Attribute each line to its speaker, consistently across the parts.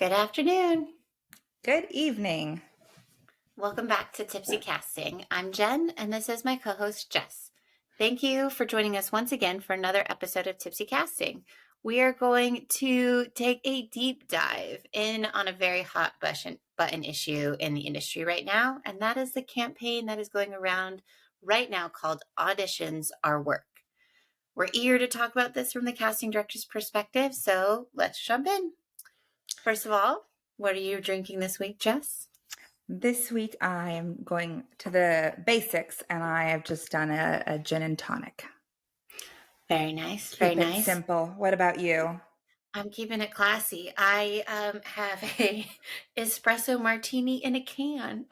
Speaker 1: Good afternoon.
Speaker 2: Good evening.
Speaker 1: Welcome back to Tipsy Casting. I'm Jen, and this is my co host, Jess. Thank you for joining us once again for another episode of Tipsy Casting. We are going to take a deep dive in on a very hot button issue in the industry right now, and that is the campaign that is going around right now called Auditions Our Work. We're eager to talk about this from the casting director's perspective, so let's jump in. First of all, what are you drinking this week, Jess?
Speaker 2: This week I am going to the basics and I have just done a gin and tonic.
Speaker 1: Very nice.
Speaker 2: Keep
Speaker 1: Very
Speaker 2: it
Speaker 1: nice.
Speaker 2: simple. What about you?
Speaker 1: I'm keeping it classy. I have a espresso martini in a can.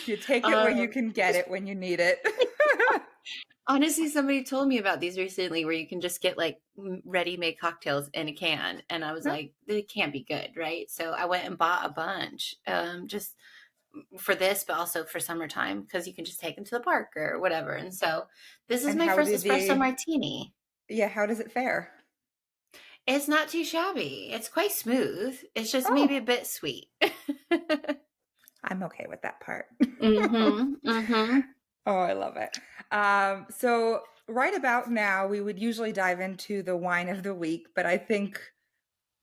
Speaker 2: You take it where you
Speaker 1: um,
Speaker 2: can get it when you need it.
Speaker 1: Honestly, somebody told me about these recently where you can just get like ready-made cocktails in a can. And I was like, it can't be good, right? So I went and bought a bunch just for this, but also for summertime because you can just take them to the park or whatever. And so this is
Speaker 2: And
Speaker 1: my
Speaker 2: how
Speaker 1: first
Speaker 2: do
Speaker 1: espresso martini.
Speaker 2: how does it fare?
Speaker 1: It's not too shabby. It's quite smooth. It's just maybe a
Speaker 2: Oh,
Speaker 1: bit sweet.
Speaker 2: I'm okay with that part.
Speaker 1: Mm-hmm. Mm-hmm.
Speaker 2: Oh, I love it. So right about now, we would usually dive into the wine of the week, but I think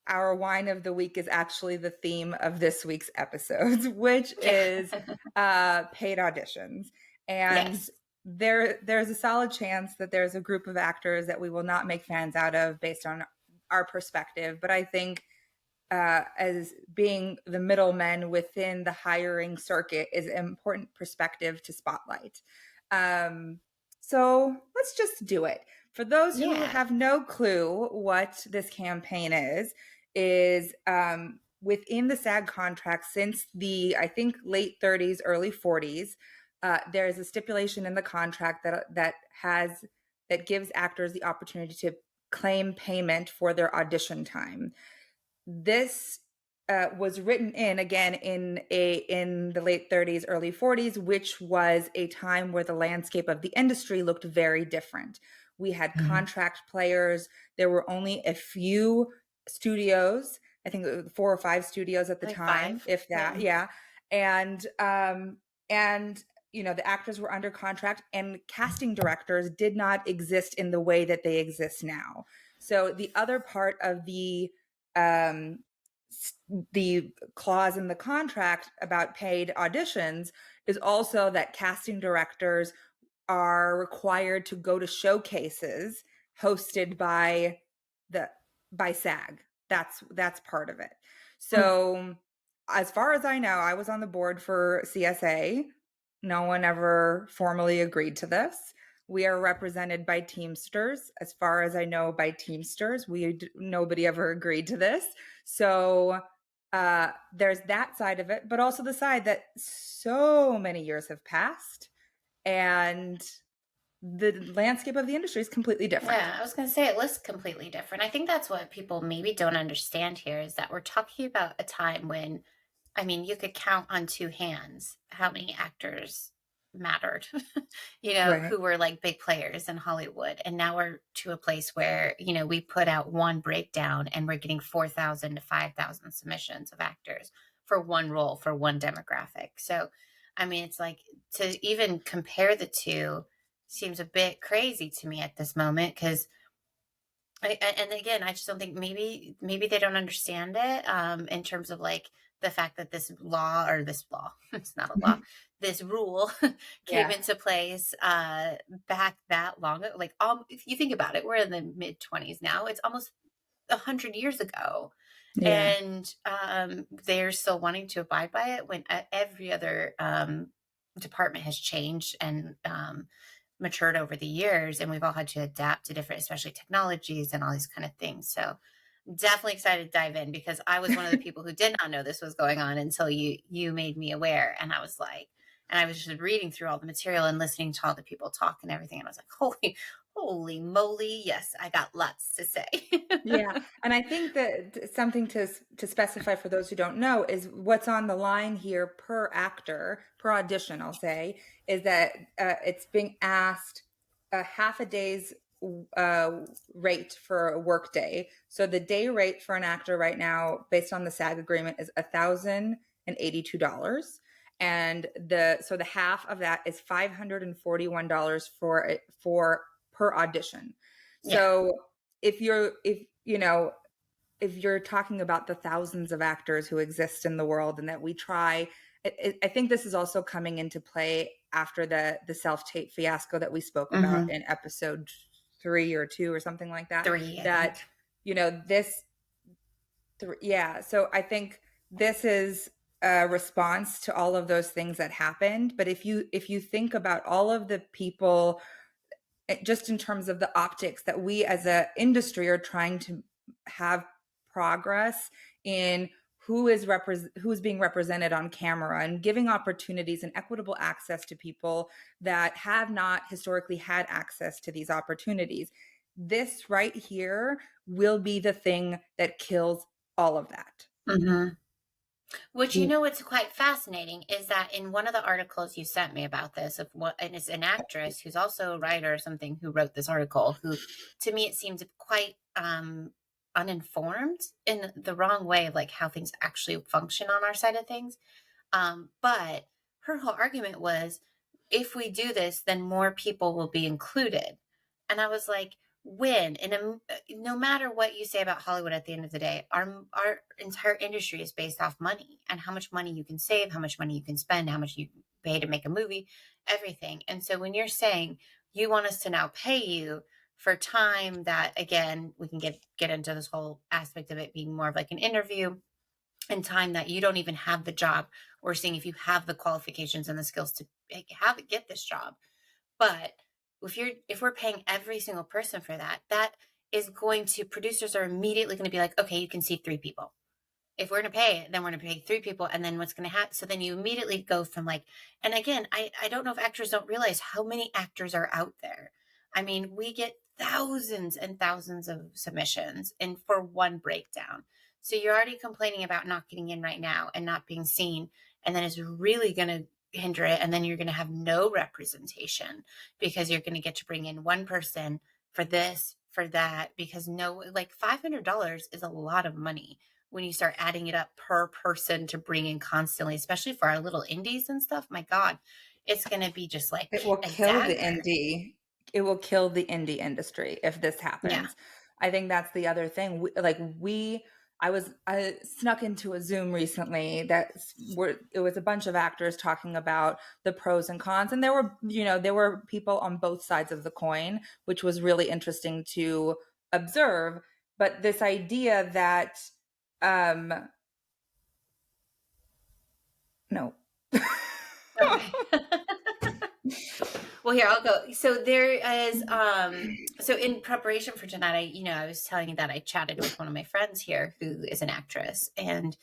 Speaker 2: our wine of the week is actually the theme of this week's episodes, which is paid auditions. And
Speaker 1: Yes.
Speaker 2: there's a solid chance that there's a group of actors that we will not make fans out of based on our perspective. But I think as being the middlemen within the hiring circuit is an important perspective to spotlight. So let's just do it. For those who
Speaker 1: Yeah.
Speaker 2: have no clue what this campaign is within the SAG contract since the, I think, late 30s, early 40s. There is a stipulation in the contract that gives actors the opportunity to claim payment for their audition time. This was written in again in the late 30s, early 40s, which was a time where the landscape of the industry looked very different. We had contract players. There were only a few studios. I think 4 or 5 studios at the
Speaker 1: Like
Speaker 2: time,
Speaker 1: 5.
Speaker 2: if that.
Speaker 1: Yeah.
Speaker 2: Yeah, and the actors were under contract, and casting directors did not exist in the way that they exist now. So the other part of um, the clause in the contract about paid auditions is also that casting directors are required to go to showcases hosted by SAG. That's part of it. So as far as I know, I was on the board for CSA. No one ever formally agreed to this. We are represented by Teamsters. As far as I know, by Teamsters, nobody ever agreed to this. So there's that side of it, but also the side that so many years have passed and the landscape of the industry is completely different.
Speaker 1: Yeah, I was going to say it looks completely different. I think that's what people maybe don't understand here is that we're talking about a time when, I mean, you could count on two hands how many actors mattered,
Speaker 2: Right.
Speaker 1: who were like big players in Hollywood. And now we're to a place where, we put out one breakdown and we're getting 4,000 to 5,000 submissions of actors for one role, for one demographic. So, I mean, it's like to even compare the two seems a bit crazy to me at this moment because and again, I just don't think maybe they don't understand it in terms of like the fact that this law it's not a law, this rule came
Speaker 2: Yeah.
Speaker 1: into place back that long ago. Like if you think about it, we're in the mid-20s now. It's almost 100 years ago,
Speaker 2: Yeah.
Speaker 1: and they're still wanting to abide by it when every other department has changed and matured over the years, and we've all had to adapt to different, especially technologies and all these kind of things. So definitely excited to dive in because I was one of the people who did not know this was going on until you made me aware. And I was like, and I was just reading through all the material and listening to all the people talk and everything. And I was like, holy moly. Yes, I got lots to say.
Speaker 2: Yeah, and I think that something to specify for those who don't know is what's on the line here per actor, per audition, I'll say, is that it's being asked half a day's rate for a work day. So the day rate for an actor right now, based on the SAG agreement, is $1,082, and the half of that is $541 for per audition.
Speaker 1: Yeah.
Speaker 2: So if you're talking about the thousands of actors who exist in the world, and that we try, I think this is also coming into play after the self-tape fiasco that we spoke about in episode 3 or 2 or something like that.
Speaker 1: 3, I
Speaker 2: That
Speaker 1: think.
Speaker 2: this, yeah. So I think this is a response to all of those things that happened. But if you think about all of the people, just in terms of the optics that we as a industry are trying to have progress in who's being represented on camera, and giving opportunities and equitable access to people that have not historically had access to these opportunities. This right here will be the thing that kills all of that.
Speaker 1: Which, what's quite fascinating is that in one of the articles you sent me about this, and it's an actress who's also a writer or something who wrote this article, who to me it seems quite uninformed in the wrong way of like how things actually function on our side of things. But her whole argument was, if we do this, then more people will be included. And I was like, when? And no matter what you say about Hollywood, at the end of the day, our entire industry is based off money and how much money you can save, how much money you can spend, how much you pay to make a movie, everything. And so when you're saying you want us to now pay you for time that, again, we can get into this whole aspect of it being more of like an interview, and time that you don't even have the job, or seeing if you have the qualifications and the skills to get this job. But if we're paying every single person for that, that is going to, producers are immediately going to be like, okay, you can see 3 people. If we're going to pay it, then we're going to pay 3 people. And then what's going to happen? So then you immediately go from like, and again, I don't know if actors don't realize how many actors are out there. I mean, we get thousands and thousands of submissions and for one breakdown. So you're already complaining about not getting in right now and not being seen. And then it's really going to hinder it. And then you're going to have no representation because you're going to get to bring in one person for this, for that, because like $500 is a lot of money when you start adding it up per person to bring in constantly, especially for our little indies and stuff. My God, it's going to be just like
Speaker 2: It will
Speaker 1: a
Speaker 2: kill the
Speaker 1: dagger.
Speaker 2: it will kill the indie industry if this happens.
Speaker 1: Yeah.
Speaker 2: I think that's the other thing. I snuck into a Zoom recently it was a bunch of actors talking about the pros and cons, and there were people on both sides of the coin, which was really interesting to observe. But this idea that no.
Speaker 1: Okay. Well, here, I'll go. So there is, so in preparation for tonight, I was telling you that I chatted with one of my friends here who is an actress. And,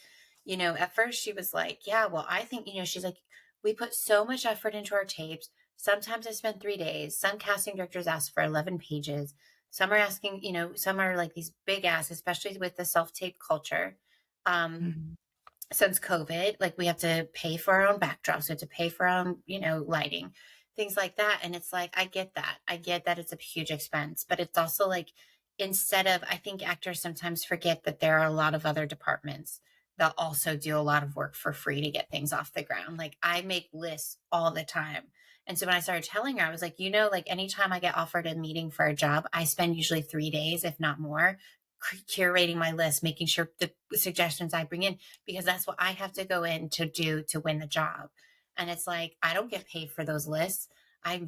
Speaker 1: at first she was like, yeah, well, I think, she's like, we put so much effort into our tapes. Sometimes I spend 3 days. Some casting directors ask for 11 pages. Some are asking, some are like these big asks, especially with the self-tape culture. Since COVID, like we have to pay for our own backdrops, we have to pay for our own, lighting, things like that. And it's like, I get that it's a huge expense, but it's also like, I think actors sometimes forget that there are a lot of other departments that also do a lot of work for free to get things off the ground. Like I make lists all the time. And so when I started telling her, I was like, like anytime I get offered a meeting for a job, I spend usually 3 days, if not more, curating my list, making sure the suggestions I bring in, because that's what I have to go in to do to win the job. And it's like, I don't get paid for those lists. I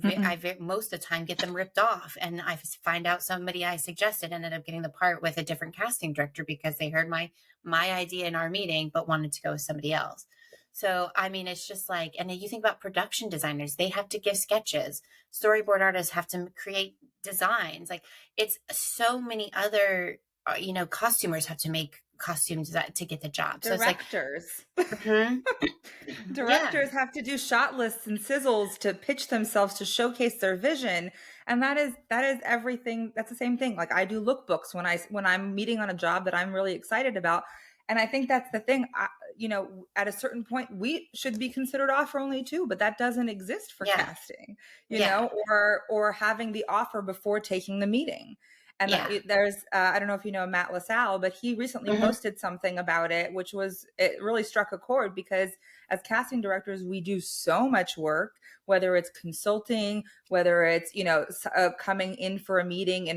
Speaker 1: most of the time get them ripped off, and I find out somebody I suggested ended up getting the part with a different casting director because they heard my idea in our meeting, but wanted to go with somebody else. So, I mean, it's just like, and then you think about production designers, they have to give sketches. Storyboard artists have to create designs. Like it's so many other costumers have to make costumes to get the job.
Speaker 2: Directors.
Speaker 1: So it's like,
Speaker 2: Directors have to do shot lists and sizzles to pitch themselves, to showcase their vision. And that is everything. That's the same thing. Like I do lookbooks when I'm meeting on a job that I'm really excited about. And I think that's the thing. At a certain point, we should be considered offer only too, but that doesn't exist for
Speaker 1: Yeah.
Speaker 2: casting,
Speaker 1: Yeah.
Speaker 2: or having the offer before taking the meeting. And
Speaker 1: Yeah.
Speaker 2: there's, I don't know if you know Matt LaSalle, but he recently
Speaker 1: Hmm.
Speaker 2: posted something about it, it really struck a chord, because as casting directors, we do so much work, whether it's consulting, whether it's, coming in for a meeting.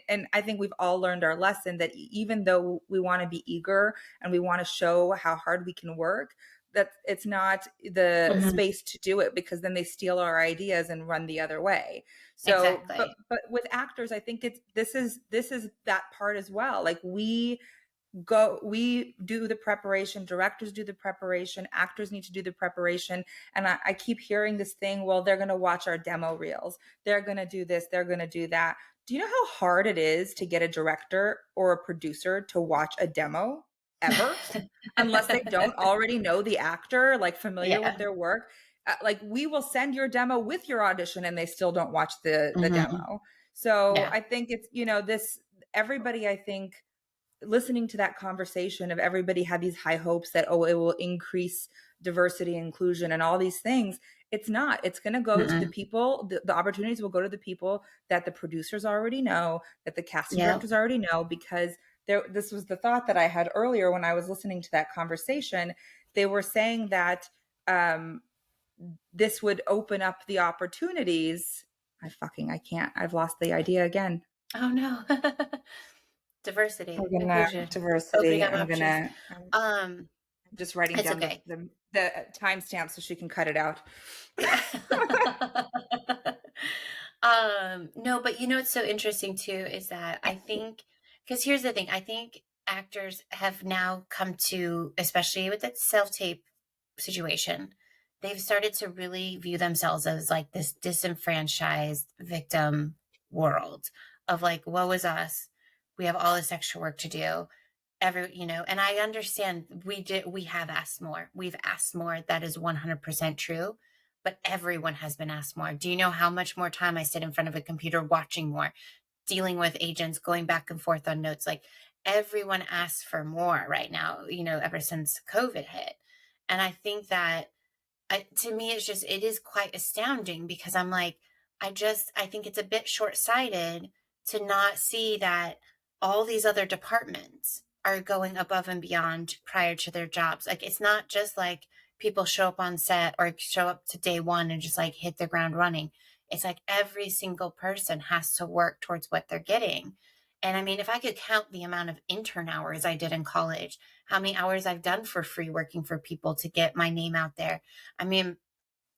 Speaker 2: And I think we've all learned our lesson that even though we want to be eager and we want to show how hard we can work, that it's not the
Speaker 1: Hmm.
Speaker 2: space to do it, because then they steal our ideas and run the other way. So, but
Speaker 1: Exactly.
Speaker 2: but with actors, I think this is that part as well. Like we do the preparation, directors do the preparation, actors need to do the preparation. And I keep hearing this thing, well, they're going to watch our demo reels, they're going to do this, they're going to do that. Do you know how hard it is to get a director or a producer to watch a demo ever, unless they don't already know the actor, like familiar with
Speaker 1: Yeah.
Speaker 2: their work? Like, we will send your demo with your audition and they still don't watch the
Speaker 1: Hmm.
Speaker 2: demo. So
Speaker 1: Yeah.
Speaker 2: I think it's, this, everybody, I think, listening to that conversation of everybody had these high hopes that, oh, it will increase diversity, inclusion, and all these things. It's not. It's going to go to the
Speaker 1: Mm-mm.
Speaker 2: people. The opportunities will go to the people that the producers already know, that the casting
Speaker 1: Yep.
Speaker 2: directors already know, because this was the thought that I had earlier when I was listening to that conversation. They were saying that um, this would open up the opportunities. I can't. I've lost the idea again.
Speaker 1: Oh no. Diversity,
Speaker 2: I'm gonna
Speaker 1: inclusion, opening
Speaker 2: diversity.
Speaker 1: up options. Um,
Speaker 2: I'm just writing
Speaker 1: it's
Speaker 2: down
Speaker 1: okay.
Speaker 2: the timestamp so she can cut it out.
Speaker 1: Yeah. No, but what's so interesting too is that I think, because here's the thing, I think actors have now come to, especially with that self-tape situation, they've started to really view themselves as like this disenfranchised victim world of like, woe is us. We have all this extra work to do. And I understand we have asked more. We've asked more. That is 100% true. But everyone has been asked more. Do you know how much more time I sit in front of a computer watching more, dealing with agents, going back and forth on notes? Like everyone asks for more right now, ever since COVID hit. And I think that to me, it is quite astounding because I'm like, I think it's a bit short sighted to not see that all these other departments are going above and beyond prior to their jobs. Like, it's not just like people show up on set or show up to day one and just like hit the ground running. It's like every single person has to work towards what they're getting. And I mean, if I could count the amount of intern hours I did in college, how many hours I've done for free working for people to get my name out there. I mean,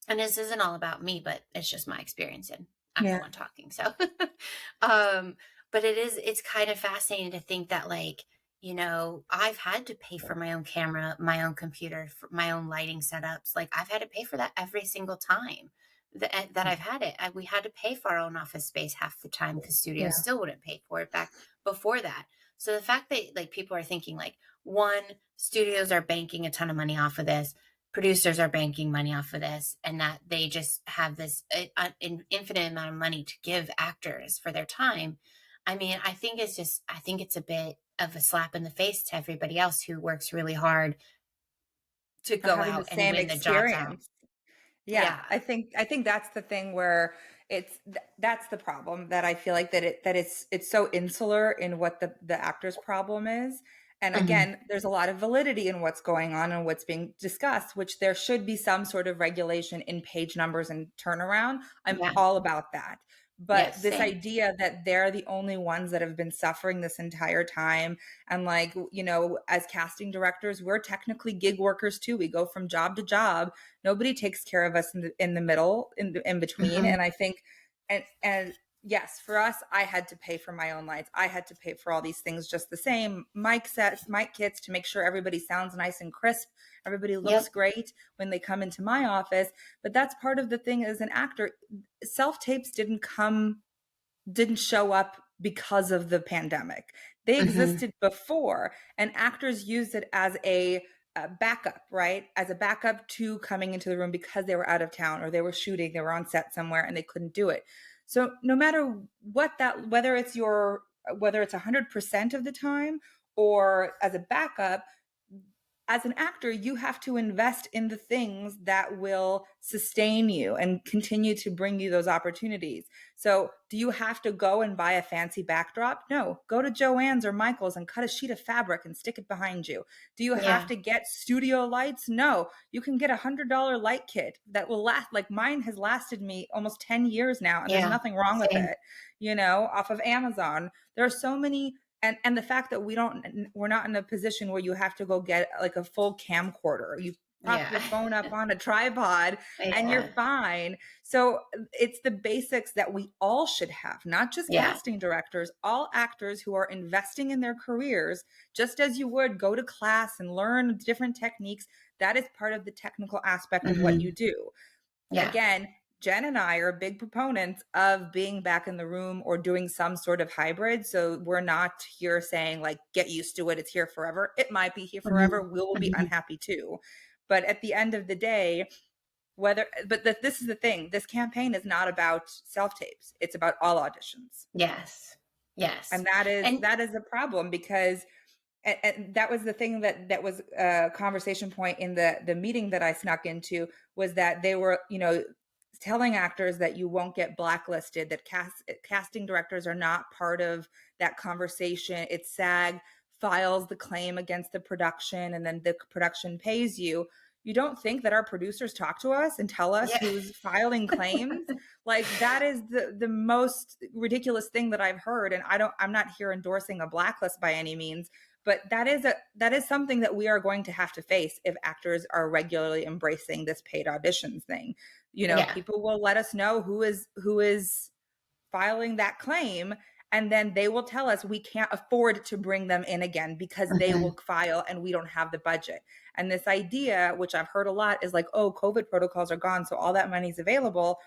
Speaker 1: and this isn't all about me, but it's just my experience and I'm the
Speaker 2: Yeah.
Speaker 1: one talking. So, um, but it's kind of fascinating to think that like, I've had to pay for my own camera, my own computer, for my own lighting setups. Like I've had to pay for that every single time that I've had it. We had to pay for our own office space half the time because studios
Speaker 2: Yeah.
Speaker 1: still wouldn't pay for it back before that. So the fact that like people are thinking like, one, studios are banking a ton of money off of this, producers are banking money off of this, and that they just have this an infinite amount of money to give actors for their time. I mean, I think it's a bit of a slap in the face to everybody else who works really hard to
Speaker 2: For
Speaker 1: go
Speaker 2: having the
Speaker 1: out and
Speaker 2: same
Speaker 1: win the jobs out.
Speaker 2: experience. Yeah,
Speaker 1: Yeah.
Speaker 2: I think that's the thing where that's the problem, that I feel like it's so insular in what the actor's problem is. And
Speaker 1: Hmm.
Speaker 2: again, there's a lot of validity in what's going on and what's being discussed, which there should be some sort of regulation in page numbers and turnaround. I'm
Speaker 1: Yeah.
Speaker 2: all about that. But
Speaker 1: Yes.
Speaker 2: this
Speaker 1: Same.
Speaker 2: idea that they're the only ones that have been suffering this entire time, and like, as casting directors, we're technically gig workers too. We go from job to job. Nobody takes care of us in the middle, in between.
Speaker 1: Hmm.
Speaker 2: And I think, and yes, for us, I had to pay for my own lights, I had to pay for all these things just the same, mic sets, mic kits, to make sure everybody sounds nice and crisp, everybody looks
Speaker 1: Yep.
Speaker 2: great when they come into my office. But that's part of the thing. As an actor, self tapes didn't show up because of the pandemic. They
Speaker 1: Hmm.
Speaker 2: existed before, and actors used it as a backup, right? As a backup to coming into the room because they were out of town, or they were shooting, they were on set somewhere and they couldn't do it. So no matter whether it's 100% of the time or as a backup, as an actor, you have to invest in the things that will sustain you and continue to bring you those opportunities. So, do you have to go and buy a fancy backdrop? No. Go to Joann's or Michael's and cut a sheet of fabric and stick it behind you. Do you have
Speaker 1: Yeah.
Speaker 2: to get studio lights? No. You can get $100 light kit that will last. Like mine has lasted me almost 10 years now, and there's
Speaker 1: Yeah.
Speaker 2: nothing wrong with
Speaker 1: Same.
Speaker 2: it, off of Amazon. There are so many, and the fact that we're not in a position where you have to go get like a full camcorder. You prop
Speaker 1: Yeah.
Speaker 2: your phone up on a tripod and you're
Speaker 1: Yeah.
Speaker 2: fine. So it's the basics that we all should have, not just
Speaker 1: Yeah.
Speaker 2: casting directors, all actors who are investing in their careers, just as you would go to class and learn different techniques. That is part of the technical aspect of what you
Speaker 1: Hmm.
Speaker 2: do.
Speaker 1: Yeah.
Speaker 2: Again, Jen and I are big proponents of being back in the room or doing some sort of hybrid. So we're not here saying like, get used to it, it's here forever. It might be here
Speaker 1: Hmm.
Speaker 2: forever. We will be
Speaker 1: Hmm.
Speaker 2: unhappy too. But at the end of the day, this is the thing. This campaign is not about self-tapes. It's about all auditions.
Speaker 1: Yes. Yes.
Speaker 2: And that is
Speaker 1: And
Speaker 2: a problem because and that was the thing that was a conversation point in the meeting that I snuck into, was that they were, telling actors that you won't get blacklisted, that casting directors are not part of that conversation. It's SAG files the claim against the production and then the production pays you. You don't think that our producers talk to us and tell us
Speaker 1: yeah.
Speaker 2: who's filing claims? Like that is the most ridiculous thing that I've heard. And I'm not here endorsing a blacklist by any means, but that is something that we are going to have to face if actors are regularly embracing this paid auditions thing.
Speaker 1: Yeah.
Speaker 2: People will let us know who is filing that claim, and then they will tell us we can't afford to bring them in again because they
Speaker 1: Hmm.
Speaker 2: will file and we don't have the budget. And this idea, which I've heard a lot, is like, oh, COVID protocols are gone, so all that money's available.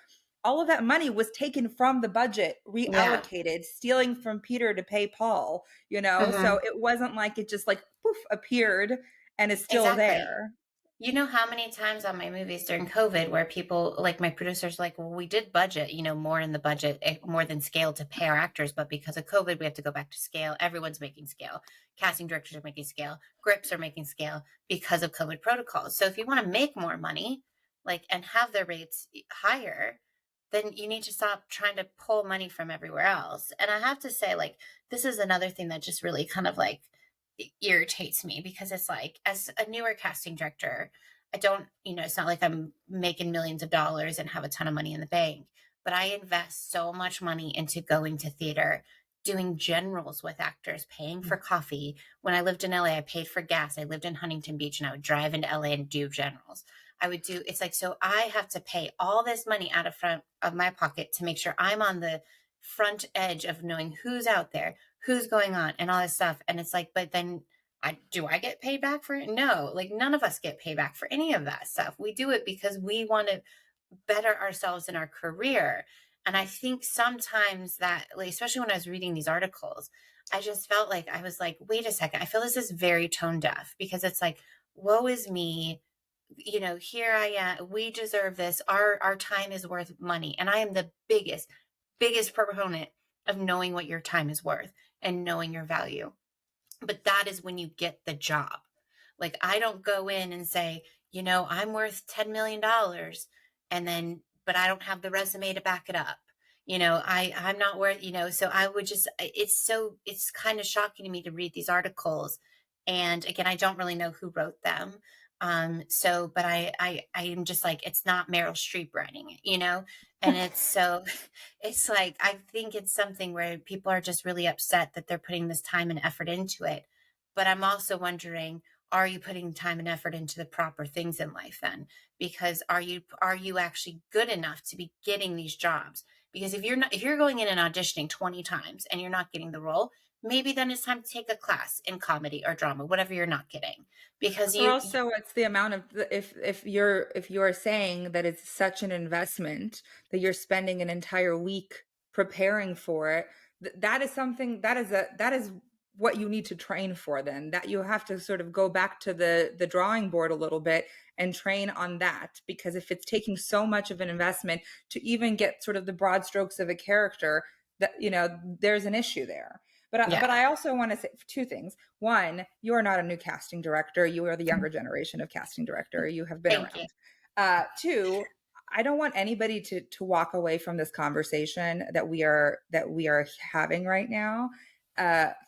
Speaker 2: All of that money was taken from the budget,
Speaker 1: Yeah.
Speaker 2: reallocated, stealing from Peter to pay Paul,
Speaker 1: Hmm.
Speaker 2: So it wasn't like it just like poof appeared and is still
Speaker 1: Exactly.
Speaker 2: there.
Speaker 1: You know how many times on my movies during COVID where people, like my producers, like, well, we did budget, more in the budget, more than scale to pay our actors, but because of COVID, we have to go back to scale. Everyone's making scale. Casting directors are making scale. Grips are making scale because of COVID protocols. So if you want to make more money, like, and have their rates higher, then you need to stop trying to pull money from everywhere else. And I have to say, like, this is another thing that just really kind of like irritates me, because it's like, as a newer casting director, I don't, it's not like I'm making millions of dollars and have a ton of money in the bank, but I invest so much money into going to theater, doing generals with actors, paying for coffee. When I lived in LA, I paid for gas. I lived in Huntington Beach and I would drive into LA and do generals. I would do, it's like, so I have to pay all this money out of front of my pocket to make sure I'm on the front edge of knowing who's out there, who's going on, and all this stuff. And it's like, but then I get paid back for it? No, like none of us get paid back for any of that stuff. We do it because we want to better ourselves in our career. And I think sometimes that, like, especially when I was reading these articles, I just felt like I was like, wait a second, I feel this is very tone deaf, because it's like, woe is me, here I am, we deserve this, our time is worth money. And I am the biggest proponent of knowing what your time is worth and knowing your value. But that is when you get the job. Like, I don't go in and say, I'm worth $10 million dollars, and then, but I don't have the resume to back it up. I'm not worth, so I would just, it's kind of shocking to me to read these articles. And again, I don't really know who wrote them. But I am just like, it's not Meryl Streep writing it, and it's so, it's like, I think it's something where people are just really upset that they're putting this time and effort into it. But I'm also wondering, are you putting time and effort into the proper things in life then? Because are you actually good enough to be getting these jobs? Because if you're going in and auditioning 20 times and you're not getting the role, maybe then it's time to take a class in comedy or drama, whatever you're not getting. Because
Speaker 2: Or also it's the amount of if you're saying that it's such an investment that you're spending an entire week preparing for it, that is something that is what you need to train for. Then that you have to sort of go back to the drawing board a little bit and train on that, because if it's taking so much of an investment to even get sort of the broad strokes of a character, that there's an issue there. But I also want to say two things. One, you are not a new casting director. You are the younger generation of casting director. You have been
Speaker 1: Thank you.
Speaker 2: around. Two, I don't want anybody to walk away from this conversation that we are having right now,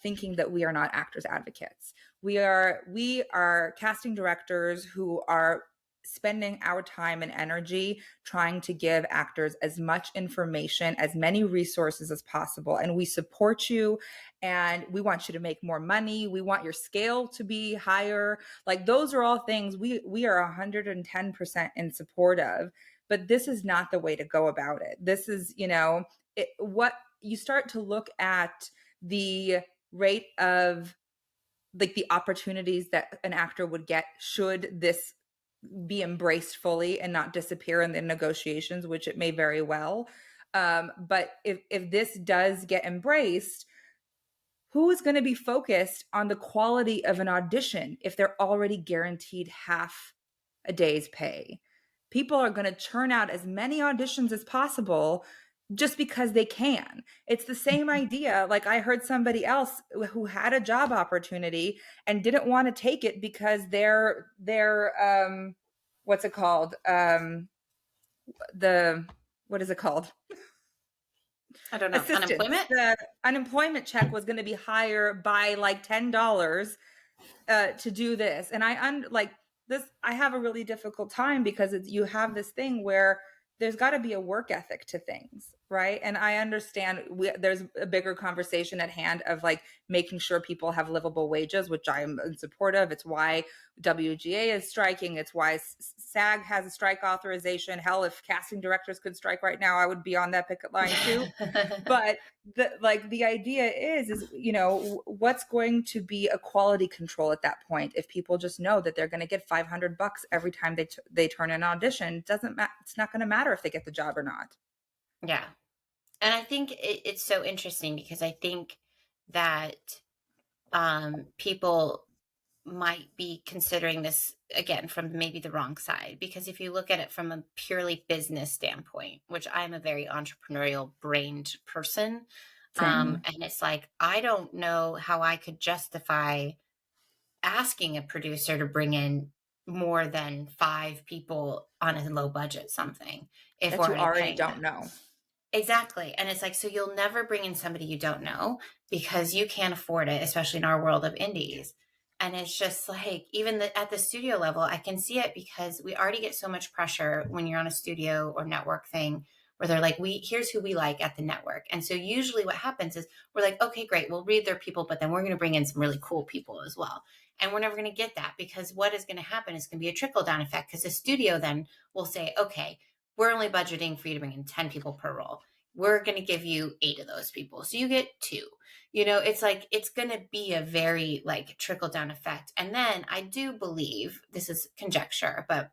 Speaker 2: thinking that we are not actors advocates. We are casting directors who are spending our time and energy trying to give actors as much information, as many resources as possible. And we support you, and we want you to make more money. We want your scale to be higher. Like, those are all things we are 110% in support of. But this is not the way to go about it. This is, what you start to look at the rate of, like, the opportunities that an actor would get should this be embraced fully and not disappear in the negotiations, which it may very well. But if this does get embraced, who is going to be focused on the quality of an audition if they're already guaranteed half a day's pay? People are going to churn out as many auditions as possible just because they can. It's the same idea. Like, I heard somebody else who had a job opportunity and didn't want to take it because their what's it called? What is it called?
Speaker 1: I don't know.
Speaker 2: Assistance.
Speaker 1: Unemployment?
Speaker 2: The unemployment check was going to be higher by like $10 to do this. And I have a really difficult time because you have this thing where there's got to be a work ethic to things, right? And I understand there's a bigger conversation at hand of like making sure people have livable wages, which I am in support of. It's why WGA is striking. It's why SAG has a strike authorization. Hell, if casting directors could strike right now, I would be on that picket line too. But the idea is what's going to be a quality control at that point if people just know that they're going to get $500 every time they turn an audition? It's not going to matter if they get the job or not.
Speaker 1: Yeah. And I think it's so interesting because I think that people might be considering this again from maybe the wrong side, because if you look at it from a purely business standpoint, which I'm a very entrepreneurial brained person, and it's like, I don't know how I could justify asking a producer to bring in more than 5 people on a low budget something if
Speaker 2: That
Speaker 1: we're
Speaker 2: you
Speaker 1: already
Speaker 2: already
Speaker 1: paying
Speaker 2: don't
Speaker 1: them.
Speaker 2: know.
Speaker 1: Exactly. And it's like, so you'll never bring in somebody you don't know because you can't afford it, especially in our world of indies. And it's just like, even at the studio level, I can see it because we already get so much pressure when you're on a studio or network thing where they're like, here's who we like at the network. And so usually what happens is we're like, okay, great, we'll read their people, but then we're going to bring in some really cool people as well. And we're never going to get that, because what is going to happen is going to be a trickle down effect, because the studio then will say, okay, we're only budgeting for you to bring in 10 people per role. We're going to give you 8 of those people. So you get 2. It's like, it's going to be a very like trickle down effect. And then I do believe, this is conjecture, but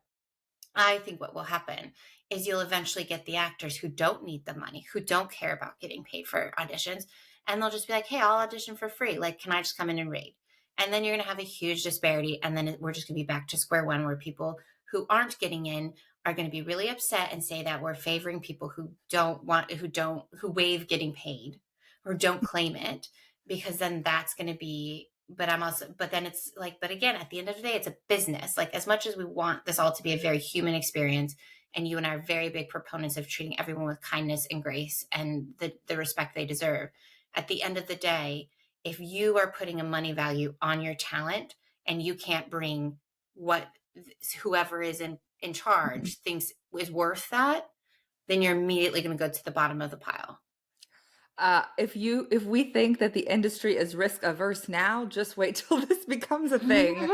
Speaker 1: I think what will happen is you'll eventually get the actors who don't need the money, who don't care about getting paid for auditions. And they'll just be like, hey, I'll audition for free. Like, can I just come in and read? And then you're going to have a huge disparity. And then we're just going to be back to square one, where people who aren't getting in are going to be really upset and say that we're favoring people who who waive getting paid or don't claim it, because then that's going to be, but then it's like, but again, at the end of the day, it's a business. Like, as much as we want this all to be a very human experience, and you and I are very big proponents of treating everyone with kindness and grace and the respect they deserve, at the end of the day, if you are putting a money value on your talent and you can't bring what whoever is in charge thinks is worth that, then you're immediately going to go to the bottom of the pile.
Speaker 2: If we think that the industry is risk averse now, just wait till this becomes a thing,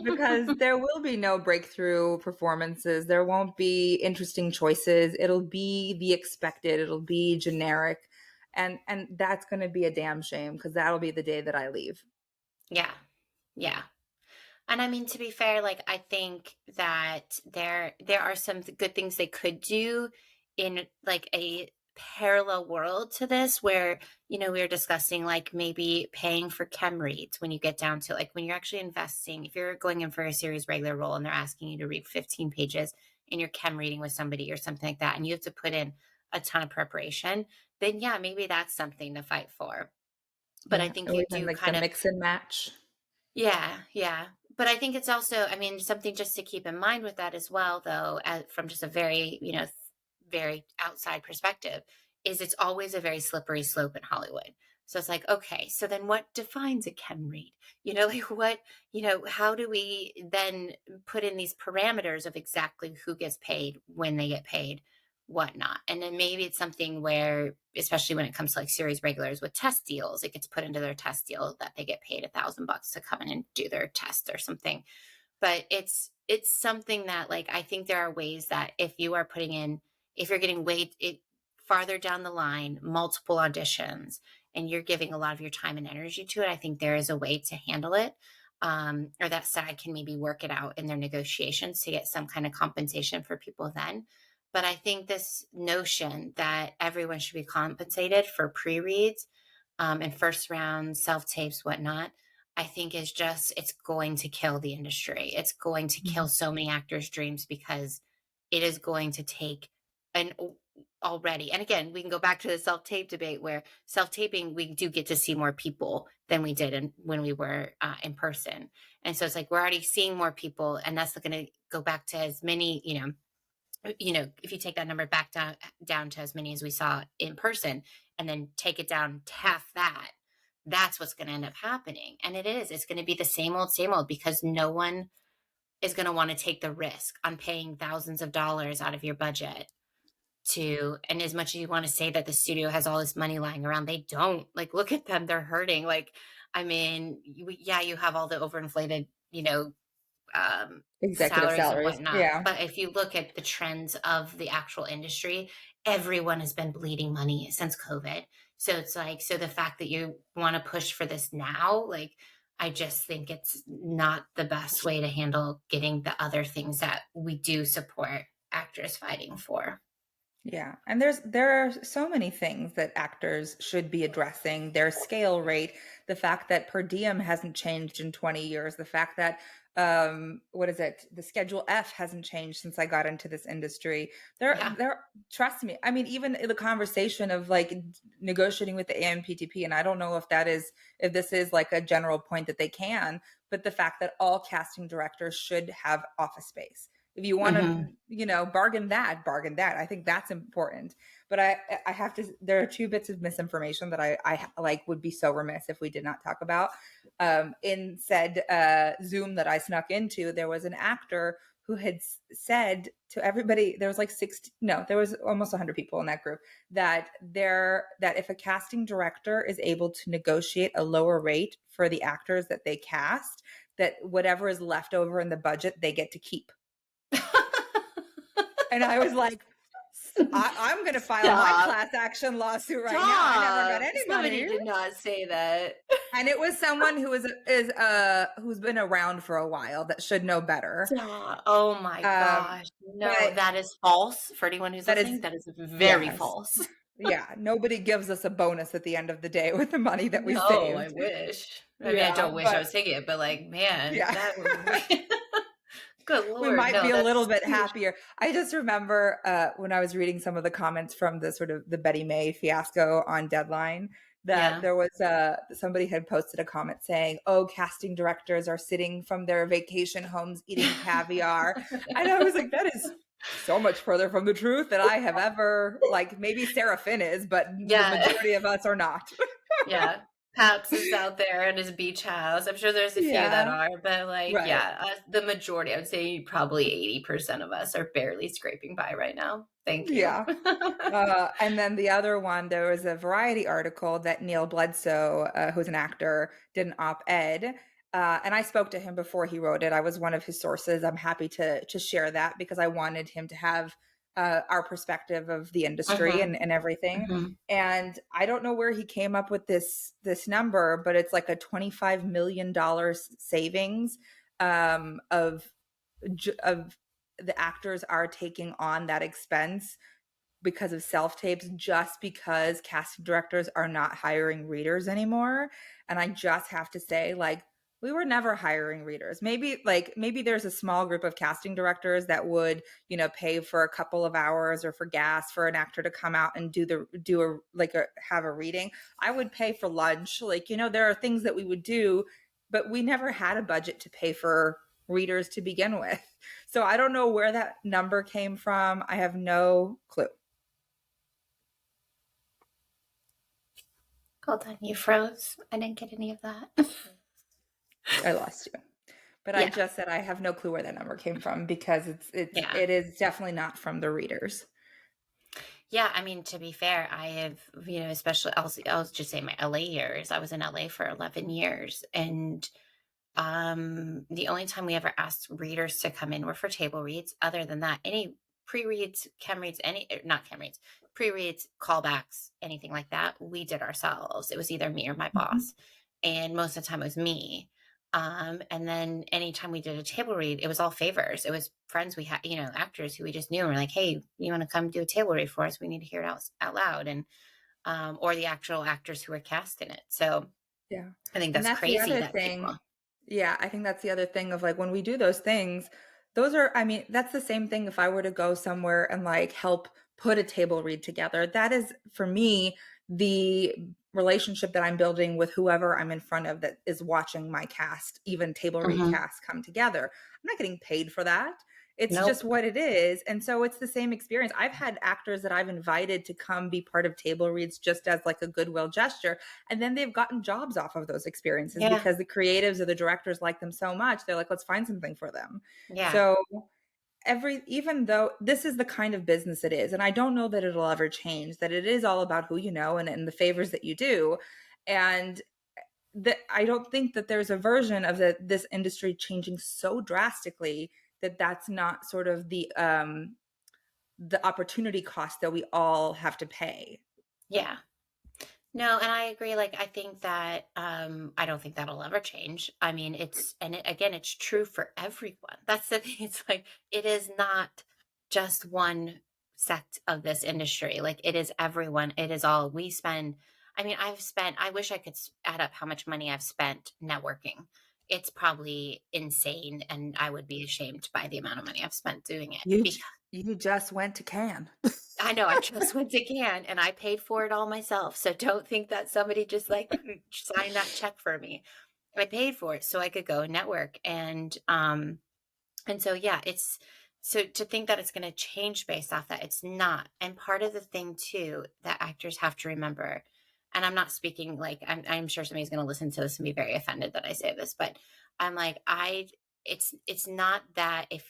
Speaker 2: because there will be no breakthrough performances. There won't be interesting choices. It'll be the expected. It'll be generic, and that's going to be a damn shame, because that'll be the day that I leave.
Speaker 1: Yeah. Yeah. And I mean, to be fair, like, I think that there are some good things they could do in like a parallel world to this, where, we were discussing like maybe paying for chem reads when you get down to like when you're actually investing, if you're going in for a series regular role and they're asking you to read 15 pages in your chem reading with somebody or something like that, and you have to put in a ton of preparation, then yeah, maybe that's something to fight for. But I
Speaker 2: Yeah,
Speaker 1: think
Speaker 2: or
Speaker 1: you
Speaker 2: even
Speaker 1: do
Speaker 2: like the
Speaker 1: kind of,
Speaker 2: mix and match.
Speaker 1: yeah, yeah. But I think it's also, I mean, something just to keep in mind with that as well, though, from just a very, very outside perspective, is it's always a very slippery slope in Hollywood. So it's like, okay, so then what defines a chem read? Like what, how do we then put in these parameters of exactly who gets paid, when they get paid, whatnot? And then maybe it's something where, especially when it comes to like series regulars with test deals, it gets put into their test deal that they get paid $1,000 to come in and do their test or something. But it's something that, like, I think there are ways that if you are putting in, if you're getting way it farther down the line, multiple auditions, and you're giving a lot of your time and energy to it, I think there is a way to handle it. Or that side can maybe work it out in their negotiations to get some kind of compensation for people then. But I think this notion that everyone should be compensated for pre-reads, and first round self tapes, whatnot, I think is just, it's going to kill the industry. It's going to kill
Speaker 2: Mhm.
Speaker 1: so many actors' dreams because it is going to take an already. And again, we can go back to the self tape debate where self taping, we do get to see more people than we did when we were in person. And so it's like we're already seeing more people, and that's going to go back to as many, if you take that number back down to as many as we saw in person, and then take it down to half that, that's what's going to end up happening. And it's going to be the same old, because no one is going to want to take the risk on paying thousands of dollars out of your budget to, and as much as you want to say that the studio has all this money lying around, they don't. Like, look at them, they're hurting. Like, I mean, yeah, you have all the overinflated,
Speaker 2: Executive
Speaker 1: salaries and
Speaker 2: salaries.
Speaker 1: whatnot.
Speaker 2: Yeah.
Speaker 1: But if you look at the trends of the actual industry, everyone has been bleeding money since COVID. So it's like, so the fact that you want to push for this now, like, I just think it's not the best way to handle getting the other things that we do support actors fighting for.
Speaker 2: Yeah. And there are so many things that actors should be addressing. Their scale rate, the fact that per diem hasn't changed in 20 years, the fact that what is it? The Schedule F hasn't changed since I got into this industry.
Speaker 1: Yeah.
Speaker 2: Trust me. I mean, even the conversation of like negotiating with the AMPTP, and I don't know if this is like a general point that they can, but the fact that all casting directors should have office space. If you want to,
Speaker 1: Hmm.
Speaker 2: bargain that. I think that's important. But I have to. There are two bits of misinformation that I like would be so remiss if we did not talk about. In said Zoom that I snuck into, there was an actor who had said to everybody, there was like 60, no, there was almost 100 people in that group, that if a casting director is able to negotiate a lower rate for the actors that they cast, that whatever is left over in the budget they get to keep. And I was like, I'm going to file my
Speaker 1: Stop.
Speaker 2: class action lawsuit right now. I never got
Speaker 1: Stop.
Speaker 2: any
Speaker 1: Somebody
Speaker 2: money.
Speaker 1: did not say that.
Speaker 2: And it was someone who's been around for a while that should know better.
Speaker 1: Stop. Oh my
Speaker 2: Um,
Speaker 1: gosh. No,
Speaker 2: but
Speaker 1: that is false. For anyone who's
Speaker 2: that is,
Speaker 1: listening, that is very
Speaker 2: yes.
Speaker 1: false.
Speaker 2: Yeah. Nobody gives us a bonus at the end of the day with the money that we
Speaker 1: No, I
Speaker 2: saved.
Speaker 1: wish. I mean, I
Speaker 2: Yeah.
Speaker 1: don't wish I
Speaker 2: But
Speaker 1: was taking it, but like, man,
Speaker 2: yeah.
Speaker 1: that good
Speaker 2: We
Speaker 1: Lord,
Speaker 2: might
Speaker 1: no,
Speaker 2: be a little
Speaker 1: that's
Speaker 2: bit
Speaker 1: huge.
Speaker 2: happier. I just remember when I was reading some of the comments from the sort of the Betty May fiasco on Deadline, that
Speaker 1: Yeah.
Speaker 2: there was somebody had posted a comment saying, "Oh, casting directors are sitting from their vacation homes eating caviar," and I was like, "That is so much further from the truth than I have ever." Like maybe Sarah Finn is, but the
Speaker 1: Yeah.
Speaker 2: majority of us are not.
Speaker 1: Yeah. Paps is out there in his beach house. I'm sure there's a few that
Speaker 2: Yeah,
Speaker 1: are, but like,
Speaker 2: right.
Speaker 1: yeah, the majority, I would say probably 80% of us are barely scraping by right now. Thank you.
Speaker 2: Yeah. And then the other one, there was a Variety article that Neil Bledsoe, who's an actor, did an op-ed. And I spoke to him before he wrote it. I was one of his sources. I'm happy to share that because I wanted him to have our perspective of the industry
Speaker 1: Hmm.
Speaker 2: and everything.
Speaker 1: Hmm.
Speaker 2: And I don't know where he came up with this number, but it's like a $25 million savings of the actors are taking on that expense because of self tapes, just because casting directors are not hiring readers anymore. And I just have to say, like, We were never hiring readers. Maybe there's a small group of casting directors that would, pay for a couple of hours or for gas for an actor to come out and have a reading. I would pay for lunch. There are things that we would do, but we never had a budget to pay for readers to begin with. So I don't know where that number came from. I have no clue.
Speaker 1: Hold on, you froze. I didn't get any of that.
Speaker 2: I lost you. But I
Speaker 1: Yeah.
Speaker 2: just said I have no clue where that number came from because
Speaker 1: Yeah.
Speaker 2: it is definitely not from the readers.
Speaker 1: Yeah, I mean, to be fair, I have, especially I'll just say my LA years. I was in LA for 11 years, and the only time we ever asked readers to come in were for table reads. Other than that, any pre-reads, chem reads, not chem reads, pre-reads, callbacks, anything like that, we did ourselves. It was either me or my boss, and most of the time it was me. And then anytime we did a table read, it was all favors. It was friends we had, actors who we just knew and were like, hey, you want to come do a table read for us? We need to hear it out loud. And, or the actual actors who were cast in it. So
Speaker 2: Yeah.
Speaker 1: I think
Speaker 2: And
Speaker 1: that's
Speaker 2: that's the
Speaker 1: crazy
Speaker 2: other
Speaker 1: that
Speaker 2: thing.
Speaker 1: people.
Speaker 2: Yeah, I think that's the other thing of when we do those things, I mean, that's the same thing if I were to go somewhere and help put a table read together. That is, for me, the relationship that I'm building with whoever I'm in front of that is watching my cast, even table read
Speaker 1: Mhm.
Speaker 2: cast, come together. I'm not getting paid for that. It's just
Speaker 1: Nope.
Speaker 2: what it is. And so it's the same experience. I've had actors that I've invited to come be part of table reads just as a goodwill gesture. And then they've gotten jobs off of those experiences
Speaker 1: Yeah.
Speaker 2: because the creatives or the directors like them so much. They're like, let's find something for them.
Speaker 1: Yeah.
Speaker 2: So even though this is the kind of business it is, and I don't know that it'll ever change, that it is all about who you know and the favors that you do. And that I don't think that there's a version of this industry changing so drastically that that's not sort of the opportunity cost that we all have to pay.
Speaker 1: Yeah. No, and I agree. Like, I think that I don't think that'll ever change. I mean, again, it's true for everyone. That's the thing. It's like it is not just one sect of this industry. Like, it is everyone. It is all we spend. I mean, I wish I could add up how much money I've spent networking. It's probably insane, and I would be ashamed by the amount of money I've spent doing it.
Speaker 2: You you just went to Cannes.
Speaker 1: I know, I just went to Cannes and I paid for it all myself. So don't think that somebody just signed that check for me. I paid for it so I could go and network. And so yeah, it's so to think that it's going to change based off that, it's not. And part of the thing too that actors have to remember, and I'm not speaking I'm sure somebody's going to listen to this and be very offended that I say this, but I'm like, it's not that if